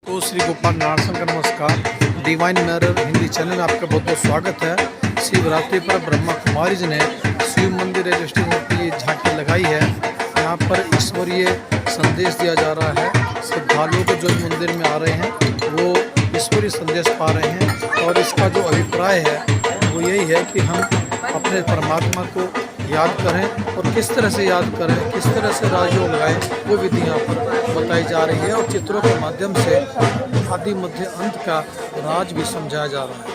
तो श्री गोपाल नारायण का नमस्कार। डिवाइन मिरर हिंदी चैनल में आपका बहुत बहुत स्वागत है। शिवरात्रि पर ब्रह्मा कुमारी जी ने शिव मंदिर रेलवे स्टेशन की झांकी लगाई है। यहाँ पर ईश्वरीय संदेश दिया जा रहा है। श्रद्धालुओं को जो मंदिर में आ रहे हैं वो ईश्वरीय संदेश पा रहे हैं और इसका जो अभिप्राय है वो यही है कि हम अपने परमात्मा को याद करें और किस तरह से याद करें, किस तरह से राजयोग लगाएं, वो विधि यहाँ पर बताई जा रही है और चित्रों के माध्यम से आदि मध्य अंत का राज भी समझाया जा रहा है।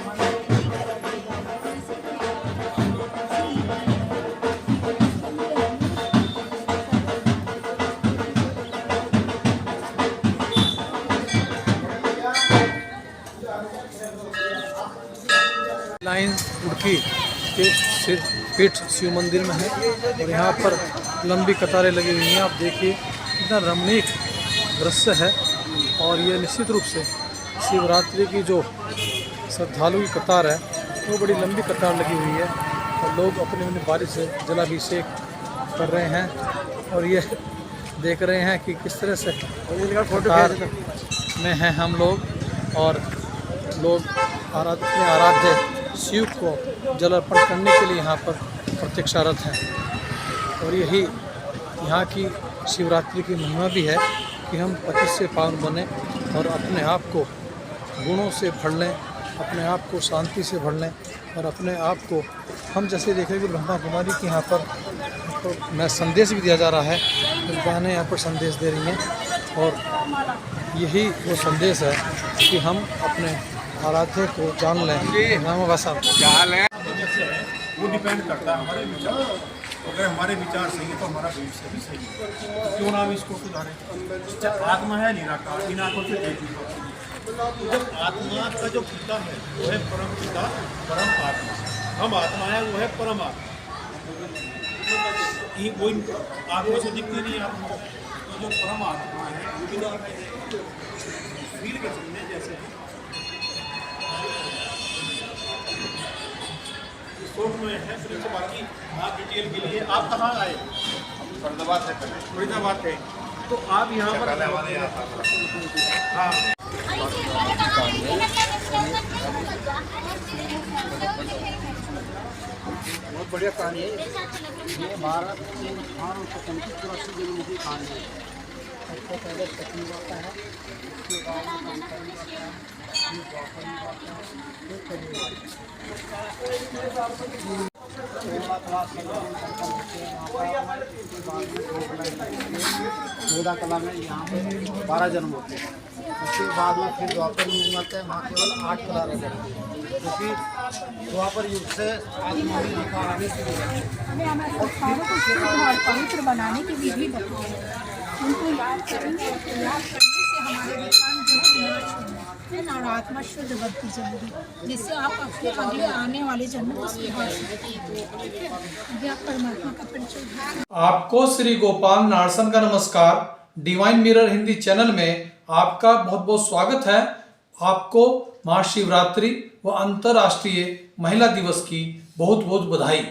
लाइन उड़की के पीठ शिव मंदिर में है और यहाँ पर लंबी कतारें लगी हुई हैं। आप देखिए कितना रमणीक दृश्य है और ये निश्चित रूप से शिवरात्रि की जो श्रद्धालु की कतार है वो बड़ी लंबी कतार लगी हुई है और लोग अपने अपने बारी से जलाभिषेक कर रहे हैं और ये देख रहे हैं कि किस तरह से कतार में हैं हम लोग और लोग अपने आराध्य शिव को जल अर्पण करने के लिए यहाँ पर प्रतीक्षारत हैं। और यही यहाँ की शिवरात्रि की महिमा भी है कि हम पतित से पावन बने और अपने आप को गुणों से भर लें, अपने आप को शांति से भर लें और अपने आप को हम जैसे देख रहे हैं कि ब्रह्मा कुमारी के यहाँ पर तो मैं संदेश भी दिया जा रहा है। तो बहनें यहाँ पर संदेश दे रही हैं और यही वो संदेश है कि हम अपने आराध्य को जान लें। नाम भाषा वो डिपेंड करता है हमारे विचार। अगर हमारे विचार सही है तो हमारा भविष्य भी सही है। तो क्यों ना हम इसको सुधारें। आत्मा है निराकार, बिना को से एक जब आत्मा का जो पिता है वो है परम पिता, परम आत्मा। हम आत्मा है, वो है परम आत्मा। ये कोई आत्मा से दिखती नहीं आत्मा। तो जो परम आत्मा है वो भी फील कर सकते हैं। जैसे में है फिर से बाकी आप डिटेल के लिए आप कहाँ आए? फरीदाबाद से पहले। फरीदाबाद से तो आप यहाँ पर हाँ बहुत बढ़िया कहानी है। ये भारत के स्थान और स्वतंत्र सुरक्षित जनमुखी कहानी है। सबसे पहले तकनीक आता है, उसके बाद जानकारी आता है, फिर वापस आता है, फिर करियर कला में यहाँ पे 12 जन्म होते हैं। उसके बाद में फिर द्वापर युग आते हैं, वहाँ केवल 8 कला रह जाते हैं क्योंकि द्वापर युग से आत्मा में निखार आने शुरू और पवित्र बनाने की विधि बताई है। उनको याद करेंगे, याद करने से हमारे विचार जो और आत्मा शुद्ध बनती जाएगी, जिससे आप अपने अगले आने वाले जन्म को सुधार सकते हैं। परमात्मा का परिचय। आपको श्री गोपाल नारायण का नमस्कार। डिवाइन मिरर हिंदी चैनल में आपका बहुत बहुत स्वागत है। आपको महाशिवरात्रि व अंतर्राष्ट्रीय महिला दिवस की बहुत बहुत बधाई।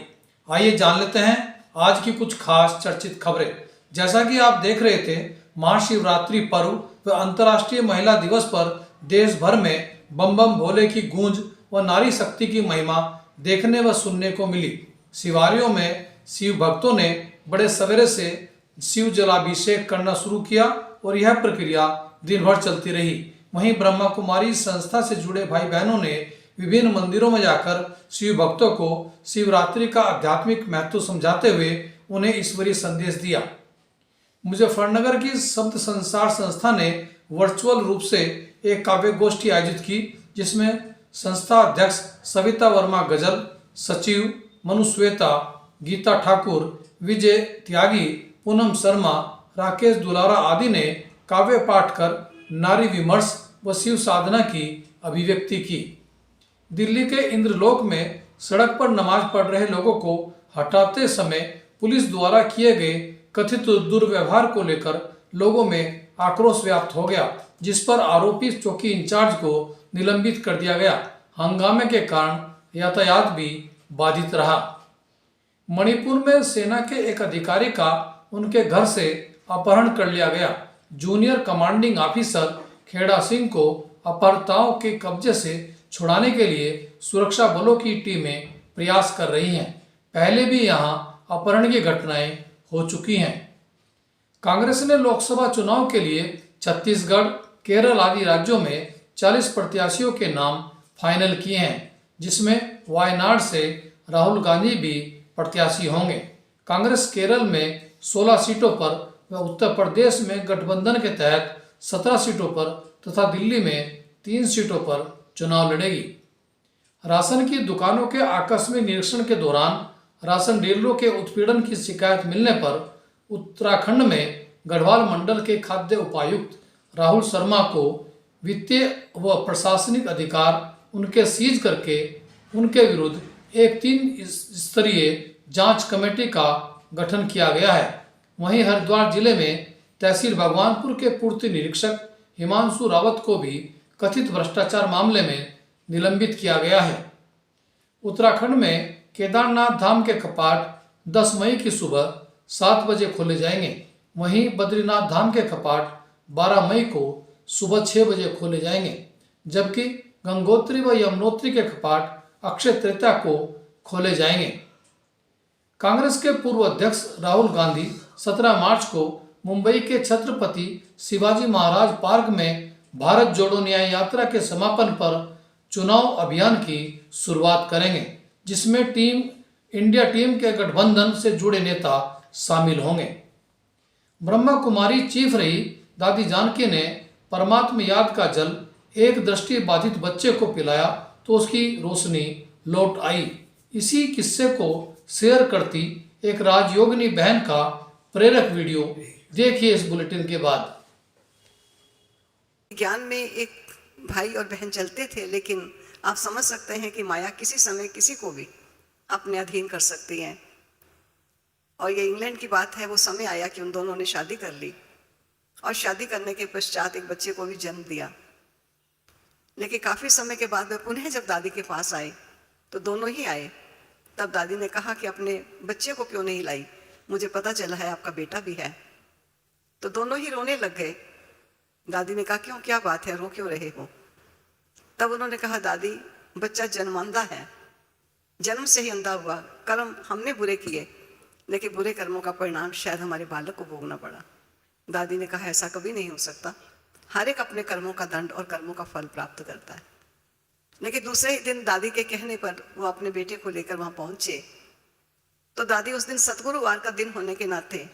आइए जान लेते हैं आज की कुछ खास चर्चित खबरें। जैसा कि आप देख रहे थे, महाशिवरात्रि पर्व व अंतर्राष्ट्रीय महिला दिवस पर देश भर में बम बम भोले की गूंज व नारी शक्ति की महिमा देखने व सुनने को मिली। शिवालयों में शिव भक्तों ने बड़े सवेरे से शिव जलाभिषेक करना शुरू किया और यह प्रक्रिया दिन भर चलती रही। वहीं ब्रह्मा कुमारी संस्था से जुड़े भाई बहनों ने विभिन्न मंदिरों में जाकर शिव भक्तों को शिवरात्रि का आध्यात्मिक महत्व समझाते हुए उन्हें ईश्वरीय संदेश दिया। मुजफ्फरनगर की सप्त संसार संस्था ने वर्चुअल रूप से एक काव्य गोष्ठी आयोजित की, जिसमें संस्था अध्यक्ष सविता वर्मा गजल, सचिव मनु श्वेता, गीता ठाकुर, विजय त्यागी, पूनम शर्मा, राकेश दुलारा आदि ने काव्य पाठ कर नारी विमर्श व शिव साधना की अभिव्यक्ति की। दिल्ली के इंद्रलोक में सड़क पर नमाज पढ़ रहे लोगों को हटाते समय पुलिस द्वारा किए गए कथित दुर्व्यवहार को लेकर लोगों में आक्रोश व्याप्त हो गया, जिस पर आरोपी चौकी इंचार्ज को निलंबित कर दिया गया। हंगामे के कारण यातायात भी बाधित रहा। मणिपुर में सेना के एक अधिकारी का उनके घर से अपहरण कर लिया गया। Junior commanding officer Kheda Singh को अपहर्ताओं के कब्जे से छुड़ाने के लिए सुरक्षा बलों की टीमें प्रयास कर रही हैं। पहले भी यहां अपहरण की घटनाएं हो चुकी हैं। कांग्रेस ने लोकसभा चुनाव के लिए छत्तीसगढ़, केरल आदि राज्यों में 40 प्रत्याशियों के नाम फाइनल किए हैं, जिसमें वायनाड से राहुल गांधी भी प्रत्याशी होंगे। कांग्रेस केरल में 16 सीटों पर व उत्तर प्रदेश में गठबंधन के तहत 17 सीटों पर तथा दिल्ली में 3 सीटों पर चुनाव लड़ेगी। राशन की दुकानों के आकस्मिक निरीक्षण के दौरान राशन डीलरों के उत्पीड़न की शिकायत मिलने पर उत्तराखंड में गढ़वाल मंडल के खाद्य उपायुक्त राहुल शर्मा को वित्तीय व प्रशासनिक अधिकार उनके सीज करके उनके विरुद्ध एक 3 स्तरीय जांच कमेटी का गठन किया गया है। वहीं हरिद्वार जिले में तहसील भगवानपुर के पूर्ति निरीक्षक हिमांशु रावत को भी कथित भ्रष्टाचार मामले में निलंबित किया गया है। उत्तराखंड में केदारनाथ धाम के कपाट 10 मई की सुबह 7 बजे खोले जाएंगे। वहीं बद्रीनाथ धाम के कपाट 12 मई को सुबह 6 बजे खोले जाएंगे, जबकि गंगोत्री व यमुनोत्री के कपाट अक्षय तृतीया को खोले जाएंगे। कांग्रेस के पूर्व अध्यक्ष राहुल गांधी 17 मार्च को मुंबई के छत्रपति शिवाजी महाराज पार्क में भारत जोड़ो न्याय यात्रा के समापन पर चुनाव अभियान की शुरुआत करेंगे, जिसमें इंडिया टीम के गठबंधन से जुड़े नेता शामिल होंगे। ब्रह्मा कुमारी चीफ रही दादी जानकी ने परमात्म याद का जल एक दृष्टि बाधित बच्चे को पिलाया तो उसकी रोशनी लौट आई। इसी किस्से को शेयर करती एक राजयोगिनी बहन का प्रेरक वीडियो देखिए इस बुलेटिन के बाद। ज्ञान में एक भाई और बहन चलते थे, लेकिन आप समझ सकते हैं कि माया किसी समय किसी को भी अपने अधीन कर सकती है। और ये इंग्लैंड की बात है। वो समय आया कि उन दोनों ने शादी कर ली और शादी करने के पश्चात एक बच्चे को भी जन्म दिया। लेकिन काफ़ी समय के बाद वे पुनः जब दादी के पास आए तो दोनों ही आए। तब दादी ने कहा कि अपने बच्चे को क्यों नहीं लाई, मुझे पता चला है आपका बेटा भी है। तो दोनों ही रोने लग गए। दादी ने कहा क्यों, क्या बात है, रो क्यों रहे हो? तब उन्होंने कहा दादी, बच्चा जन्मांधा है, जन्म से ही अंधा हुआ। कर्म हमने बुरे किए, लेकिन बुरे कर्मों का परिणाम शायद हमारे बालक को भोगना पड़ा। दादी ने कहा ऐसा कभी नहीं हो सकता, हर एक अपने कर्मों का दंड और कर्मों का फल प्राप्त करता है। लेकिन दूसरे ही दिन दादी के कहने पर वो अपने बेटे को लेकर वहाँ पहुँचे। तो दादी उस दिन सतगुरुवार का दिन होने के नाते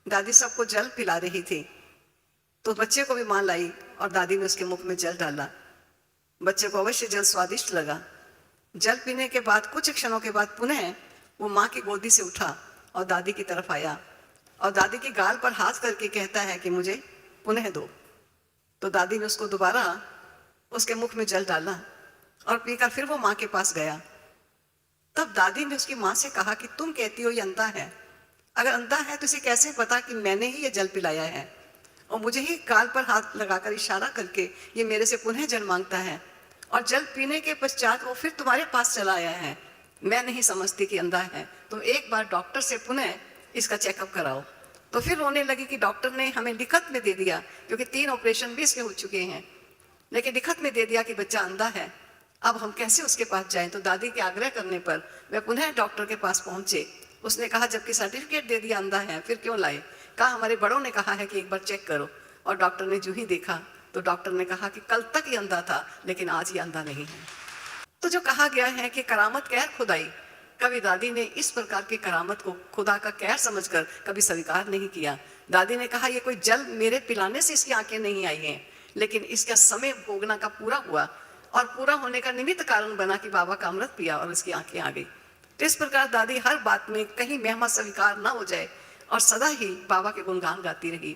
दादी सबको जल पिला रही थी। तो बच्चे को भी मां लाई और दादी ने उसके मुख में जल डाला। बच्चे को अवश्य जल स्वादिष्ट लगा। जल पीने के बाद कुछ क्षणों के बाद पुनः वो माँ की गोदी से उठा और दादी की तरफ आया और दादी की गाल पर हाथ करके कहता है कि मुझे पुनः दो। तो दादी ने उसको दोबारा उसके मुख में जल डाला और पीकर फिर वो माँ के पास गया। तब दादी ने उसकी माँ से कहा कि तुम कहती हो ये अंधा है, अगर अंधा है तो इसे कैसे पता कि मैंने ही ये जल पिलाया है और मुझे ही गाल पर हाथ लगाकर इशारा करके ये मेरे से पुनः जल मांगता है और जल पीने के पश्चात वो फिर तुम्हारे पास चला आया है। मैं नहीं समझती कि अंधा है, तो एक बार डॉक्टर से पुनः इसका चेकअप कराओ। तो फिर रोने लगी कि डॉक्टर ने हमें लिखत में दे दिया, क्योंकि 3 ऑपरेशन भी इसके हो चुके हैं, लेकिन लिखत में दे दिया कि बच्चा अंधा है, अब हम कैसे उसके पास जाएं। तो दादी के आग्रह करने पर वे पुनः डॉक्टर के पास पहुंचे। उसने कहा जबकि सर्टिफिकेट दे दिया अंधा है फिर क्यों लाए? कहा हमारे बड़ों ने कहा है कि एक बार चेक करो। और डॉक्टर ने जो ही देखा तो डॉक्टर ने कहा कि कल तक ये अंधा था लेकिन आज ये अंधा नहीं है। तो जो कहा गया है कि करामत कहर खुदाई, कभी दादी ने इस प्रकार की करामत को खुदा का कहर समझकर कभी स्वीकार नहीं किया। दादी ने कहा ये कोई जल मेरे पिलाने से इसकी आंखें नहीं आई हैं, लेकिन इसका समय भोगना का पूरा हुआ और पूरा होने का निमित्त कारण बना कि बाबा का अमृत पिया और इसकी आंखें आ गई। तो इस प्रकार दादी हर बात में कहीं महिमा स्वीकार ना हो जाए और सदा ही बाबा के गुणगान गाती रही।